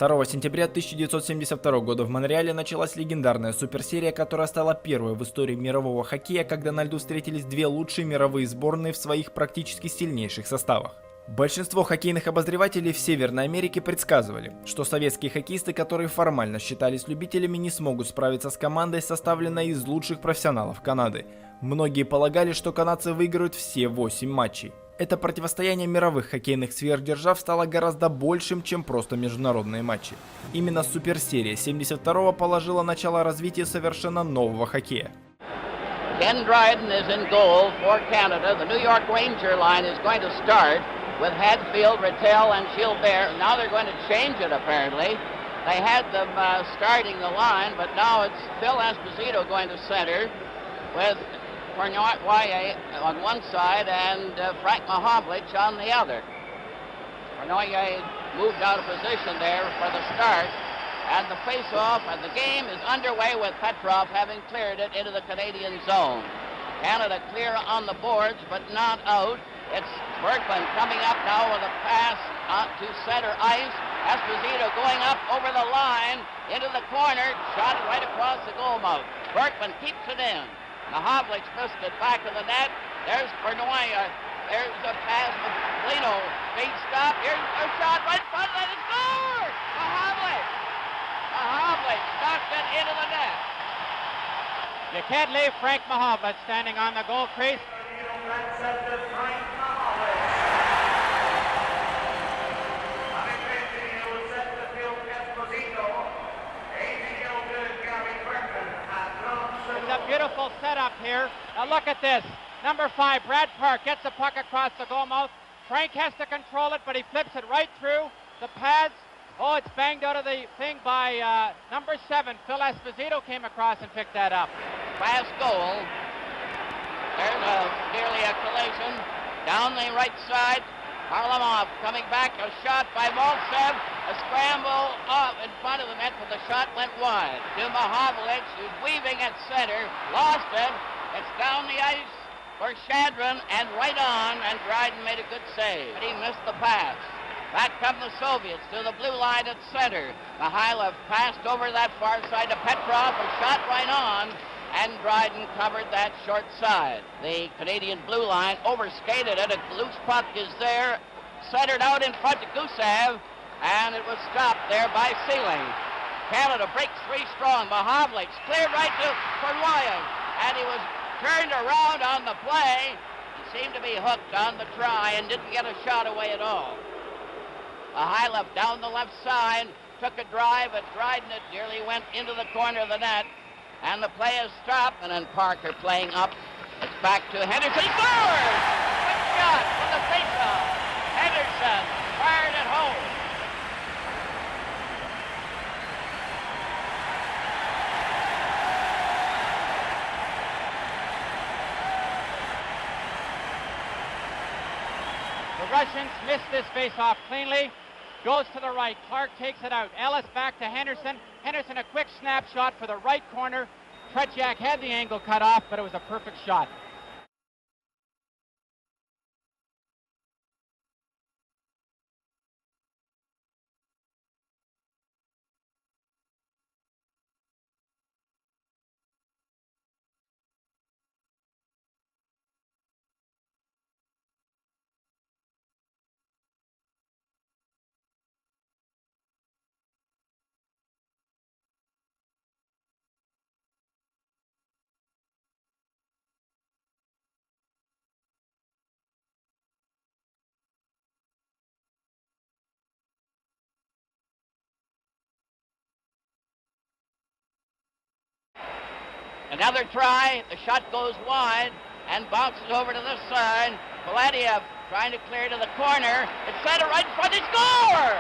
2 сентября 1972 года в Монреале началась легендарная суперсерия, которая стала первой в истории мирового хоккея, когда на льду встретились две лучшие мировые сборные в своих практически сильнейших составах. Большинство хоккейных обозревателей в Северной Америке предсказывали, что советские хоккеисты, которые формально считались любителями, не смогут справиться с командой, составленной из лучших профессионалов Канады. Многие полагали, что канадцы выиграют все 8 матчей. Это противостояние мировых хоккейных сверхдержав стало гораздо большим, чем просто международные матчи. Именно суперсерия 72-го положила начало развитию совершенно нового хоккея. Ken Dryden is in goal for Canada. The New York Ranger line is going to start with Hadfield, Rattel, and Gilbert. Now they're going to change it, apparently. They had them starting the line, but now it's Phil Esposito going to center with Cournoyer on one side and Frank Mahovlich on the other. Cournoyer moved out of position there for the start, and the face-off, and the game is underway with Petrov having cleared it into the Canadian zone. Canada clear on the boards, but not out. It's Berkman coming up now with a pass to center ice. Esposito going up over the line into the corner, shot right across the goal mouth. Berkman keeps it in. Mahovlich missed it back of the net. There's Cournoyer. There's a pass with Lino. Big stop. Here's a shot right in front of it. Score! Mahovlich! Mahovlich knocked it into the net. You can't leave Frank Mahovlich standing on the goal crease. It's a beautiful setup here. Now look at this. Number 5, Brad Park, gets the puck across the goal mouth. Frank has to control it, but he flips it right through the pads. Oh, it's banged out of the thing by number 7. Phil Esposito came across and picked that up. Fast goal. There's nearly a collision. Down the right side. Harlamov coming back. A shot by Maltsev. A scramble up in front of the net, but the shot went wide. To Mahovlich, who's weaving at center. Lost it. It's down the ice for Shadron and right on, and Dryden made a good save. But he missed the pass. Back come the Soviets to the blue line at center. Mihailov passed over that far side to Petrov, a shot right on, and Dryden covered that short side. The Canadian blue line overskated it. A loose puck is there, centered out in front to Gusev, and it was stopped there by Sealing. Canada breaks 3 strong. Mahovlich cleared right to Cournoyer, and he was turned around on the play. He seemed to be hooked on the try and didn't get a shot away at all. Mihailov down the left side, took a drive, but Dryden it nearly went into the corner of the net. And the play is stopped, and then Parker playing up. It's back to Henderson. He scores! Good shot from the faceoff. Henderson fired it home. The Russians missed this face-off cleanly. Goes to the right. Clark takes it out. Ellis back to Henderson. Henderson a quick snapshot for the right corner. Tretiak had the angle cut off, but it was a perfect shot. Another try, the shot goes wide and bounces over to this side. Valadiev trying to clear to the corner. It's centered right in front. They score!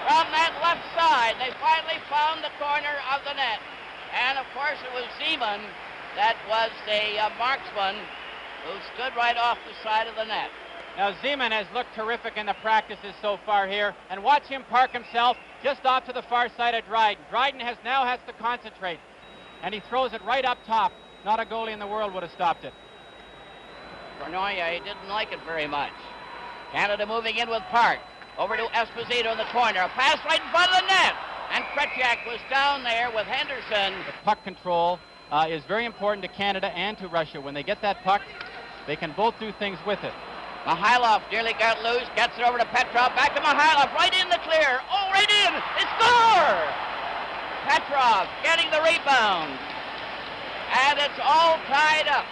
From that left side, they finally found the corner of the net. And of course it was Zeman that was the marksman who stood right off the side of the net. Now Zeman has looked terrific in the practices so far here, and watch him park himself just off to the far side of Dryden. Dryden now has to concentrate, and he throws it right up top. Not a goalie in the world would have stopped it. Cournoyer, he didn't like it very much. Canada moving in with Park. Over to Esposito in the corner. A pass right in front of the net. Petrak was down there with Henderson. The puck control is very important to Canada and to Russia. When they get that puck, they can both do things with it. Mihailov nearly got loose, gets it over to Petrov, back to Mihailov, right in the clear. Oh, right in! It's score! Petrov getting the rebound. And it's all tied up.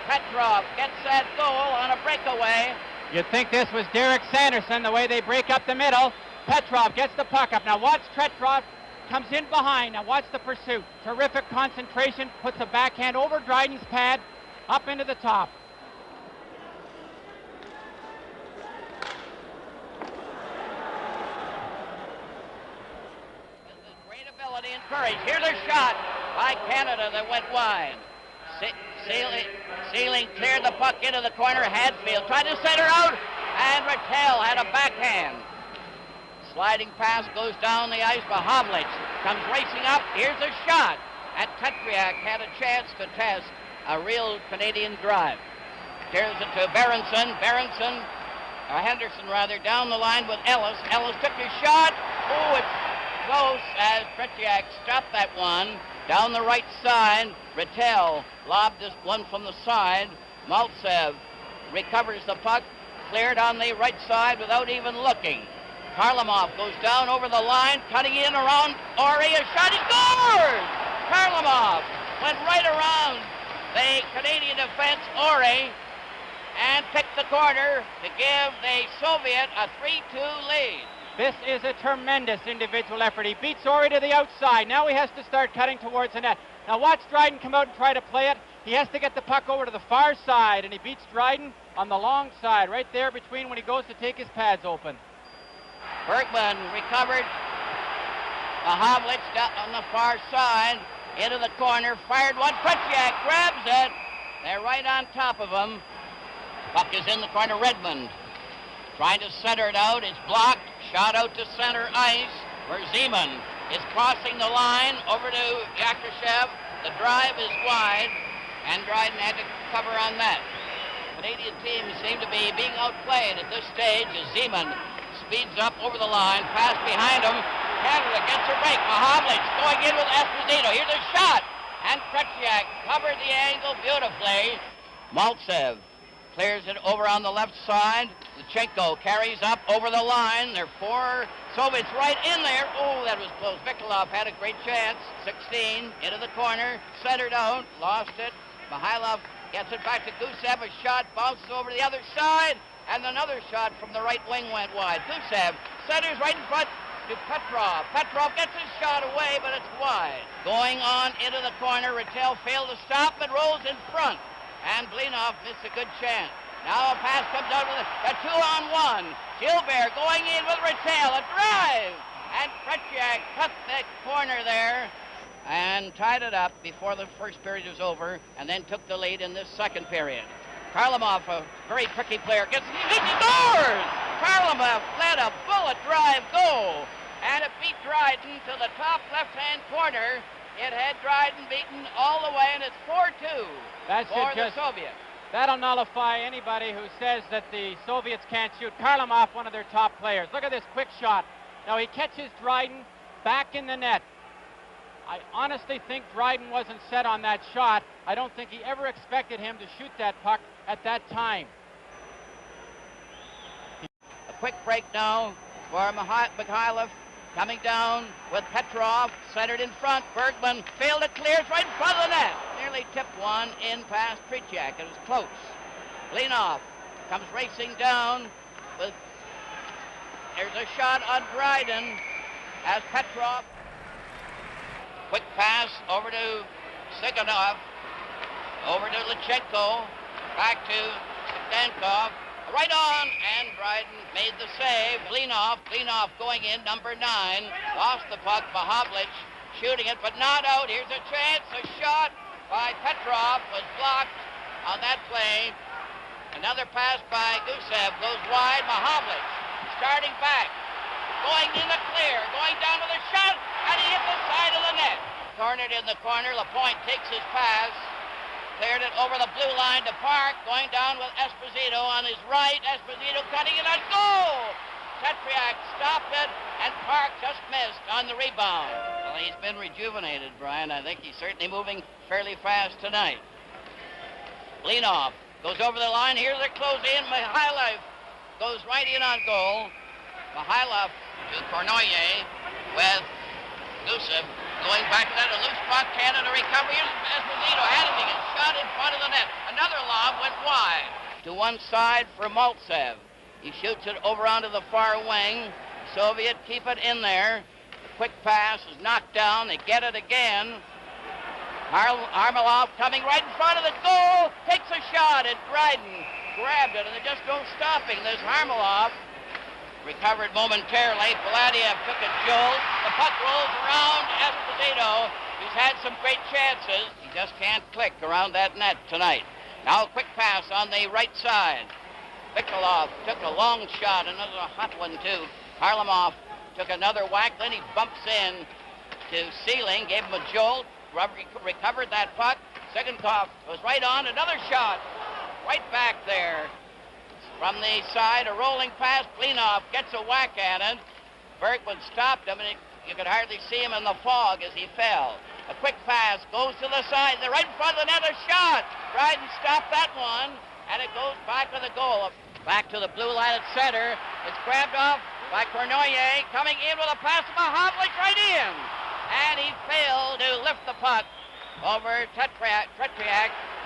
Petrov gets that goal on a breakaway. You'd think this was Derek Sanderson, the way they break up the middle. Petrov gets the puck up. Now watch Petrov, comes in behind. Now watch the pursuit. Terrific concentration, puts a backhand over Dryden's pad, up into the top. Great ability and courage. Here's a shot by Canada that went wide. Sealing cleared the puck into the corner. Hadfield tried to center out, and Rattel had a backhand. Sliding pass goes down the ice. Mahavlich comes racing up. Here's a shot. And Tetriak had a chance to test a real Canadian drive. Tears it to Berenson. Henderson rather, down the line with Ellis. Ellis took his shot. Oh, it's close as Tretiak stopped that one. Down the right side, Rattel lobbed this one from the side. Maltsev recovers the puck, cleared on the right side without even looking. Karlamov goes down over the line, cutting in around Ore. A shot, he scores! Karlamov went right around the Canadian defense, Ore, and picked the corner to give the Soviet a 3-2 lead. This is a tremendous individual effort. He beats Ore to the outside. Now he has to start cutting towards the net. Now watch Dryden come out and try to play it. He has to get the puck over to the far side, and he beats Dryden on the long side, right there between when he goes to take his pads open. Bergman recovered. Mahavlich down on the far side, into the corner, fired one. Tretiak grabs it. They're right on top of him. Puck is in the corner. Redmond trying to center it out. It's blocked. Shot out to center ice, where Zeman is crossing the line over to Yakushev. The drive is wide, and Dryden had to cover on that. Canadian team seem to be being outplayed at this stage as Zeman speeds up over the line, pass behind him. Canada gets a break. Mahavlich going in with Esposito. Here's a shot, and Tretiak covered the angle beautifully. Maltsev clears it over on the left side. Lichenko carries up over the line. There are four Soviets right in there. Oh, that was close. Mikulov had a great chance. 16 into the corner, centered out, lost it. Mihailov gets it back to Gusev. A shot bounced over the other side, and another shot from the right wing went wide. Gusev centers right in front to Petrov. Petrov gets his shot away, but it's wide. Going on into the corner, Rattel failed to stop, but rolls in front. And Blinov missed a good chance. Now a pass comes out with a 2-on-1. Gilbert going in with Rattel, a drive. And Tretiak cut the corner there and tied it up before the first period was over, and then took the lead in this second period. Karlamov, a very tricky player, he scores! Karlamov let a bullet drive go, and it beat Dryden to the top left-hand corner. It had Dryden beaten all the way, and it's 4-2 for the Soviets. That'll nullify anybody who says that the Soviets can't shoot. Karlamov, one of their top players. Look at this quick shot. Now he catches Dryden back in the net. I honestly think Dryden wasn't set on that shot. I don't think he ever expected him to shoot that puck at that time. A quick break now for Mikhailov. Coming down with Petrov, centered in front. Bergman failed to clear, it's right in front of the net. Nearly tipped one in past Tretiak. It was close. Blinov comes racing down with, there's a shot on Dryden as Petrov. Quick pass over to Siganov, over to Lichenko, back to Stankov. Right on, and Dryden made the save. Blinov going in, number 9. Lost the puck. Mahavlich shooting it, but not out. Here's a chance. A shot by Petrov was blocked on that play. Another pass by Gusev goes wide. Mahavlich starting back, going in the clear, going down to the shot, and he hit the side of the net. Cornered in the corner. Lapointe takes his pass. Cleared it over the blue line to Park, going down with Esposito on his right. Esposito cutting it on goal. Tetriak stopped it, and Park just missed on the rebound. Well, he's been rejuvenated, Brian. I think he's certainly moving fairly fast tonight. Blinoff goes over the line. Here they're closing in. Mihailov goes right in on goal. Mihailov to Kornoye with Gusev going back to that. A loose puck. Canada recovery. Esposito had it. He gets shot in front of the net. Another lob went wide. To one side for Maltsev. He shoots it over onto the far wing. Soviet keep it in there. The quick pass is knocked down. They get it again. Armilov coming right in front of the goal. Takes a shot at Dryden. Grabbed it and they just don't stop him. There's Armilov. Recovered momentarily. Paladiev took a jolt. The puck rolls around Esposito. He's had some great chances. He just can't click around that net tonight. Now a quick pass on the right side. Vikolov took a long shot, another hot one too. Harlamov took another whack, then he bumps in to Sealing, gave him a jolt, recovered that puck. Sigankov was right on, another shot, right back there. From the side, a rolling pass. Blinoff gets a whack at it. Bergman stopped him, and you could hardly see him in the fog as he fell. A quick pass goes to the side. They're right in front of the net. A shot. Dryden stopped that one, and it goes back to the goal. Back to the blue line at center. It's grabbed off by Kornoye. Coming in with a pass to Mahavlich right in. And he failed to lift the puck over Tetriak.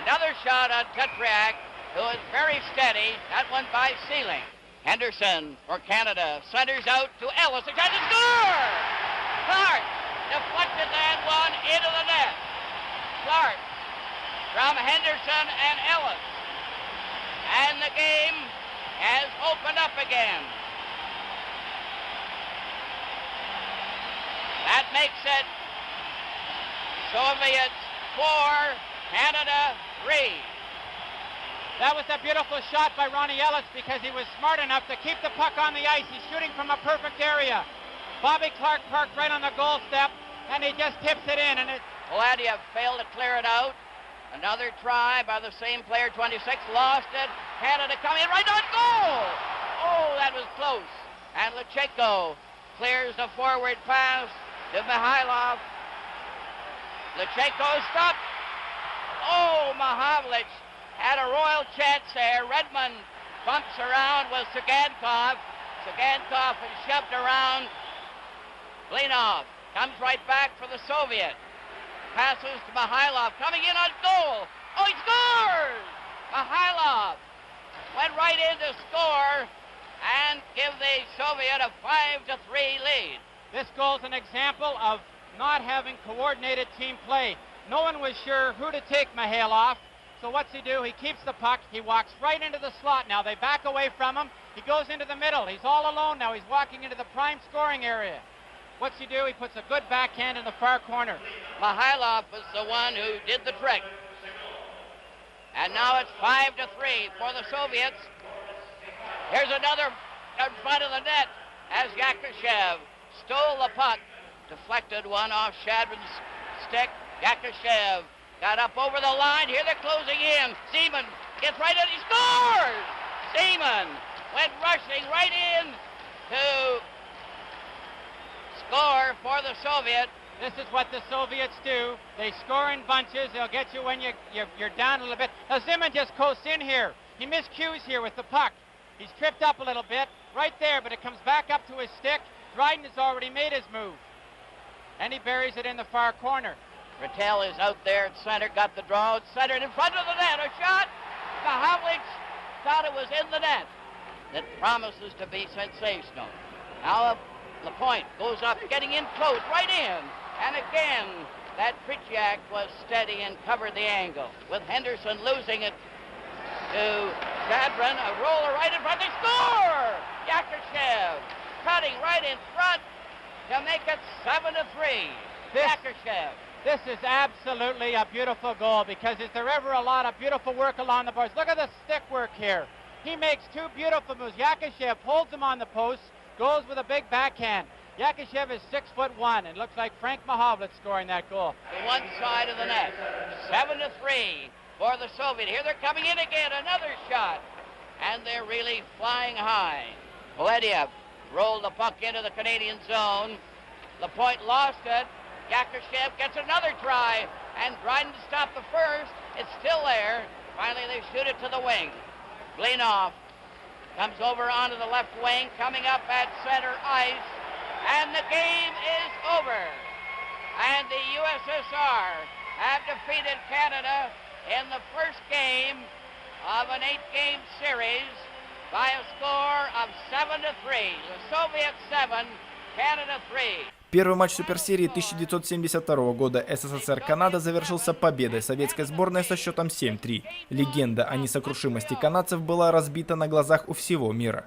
Another shot on Tetriak, who is very steady. That one by Sealing. Henderson for Canada centers out to Ellis. He tries to score! Clark deflected that one into the net. Clark from Henderson and Ellis. And the game has opened up again. That makes it Soviets 4, Canada 3. That was a beautiful shot by Ronnie Ellis because he was smart enough to keep the puck on the ice. He's shooting from a perfect area. Bobby Clark parked right on the goal step, and he just tips it in. And Paladiev failed to clear it out. Another try by the same player, 26, lost it. Canada come in right on goal. Oh, that was close. And Lecheko clears the forward pass to Mihailov. Lecheko stopped. Oh, Mahavlich had a royal chance there. Redmond bumps around with Sigankov. Sigankov is shoved around. Blinoff comes right back for the Soviet. Passes to Mihailov, coming in on goal. Oh, he scores! Mihailov went right in to score and give the Soviet a 5-3 lead. This goal is an example of not having coordinated team play. No one was sure who to take Mihailov. So what's he do? He keeps the puck. He walks right into the slot. Now they back away from him. He goes into the middle. He's all alone now. He's walking into the prime scoring area. What's he do? He puts a good backhand in the far corner. Mihailov was the one who did the trick. And now it's 5-3 for the Soviets. Here's another in front of the net as Yakushev stole the puck. Deflected one off Shadrin's stick. Yakushev got up over the line. Here they're closing in. Seaman gets right in. He scores! Seaman went rushing right in to score for the Soviet. This is what the Soviets do. They score in bunches. They'll get you when you're down a little bit. Now Zimin just coasts in here. He miscues here with the puck. He's tripped up a little bit right there, but it comes back up to his stick. Dryden has already made his move. And he buries it in the far corner. Rattel is out there at center, got the draw, centered in front of the net. A shot. Mahavlich thought it was in the net. That promises to be sensational. Now Lapointe goes up, getting in close, right in. And again, that Tretiak was steady and covered the angle. With Henderson losing it to Shadrin, a roller right in front. They score! Yakushev cutting right in front to make it 7-3. Yakushev. This is absolutely a beautiful goal because is there ever a lot of beautiful work along the boards? Look at the stick work here. He makes two beautiful moves. Yakushev holds him on the post, goes with a big backhand. Yakushev is 6'1", and looks like Frank Mahavlich scoring that goal. To one side of the net. 7-3 for the Soviet. Here they're coming in again. Another shot. And they're really flying high. Paladiev rolled the puck into the Canadian zone. Lapointe lost it. Yakushev gets another try, and Dryden to stop the first. It's still there. Finally, they shoot it to the wing. Glinov comes over onto the left wing, coming up at center ice, and the game is over. And the USSR have defeated Canada in the first game of an 8-game series by a score of 7-3. The Soviets 7, Canada 3. Первый матч суперсерии 1972 года СССР-Канада завершился победой советской сборной со счетом 7-3. Легенда о несокрушимости канадцев была разбита на глазах у всего мира.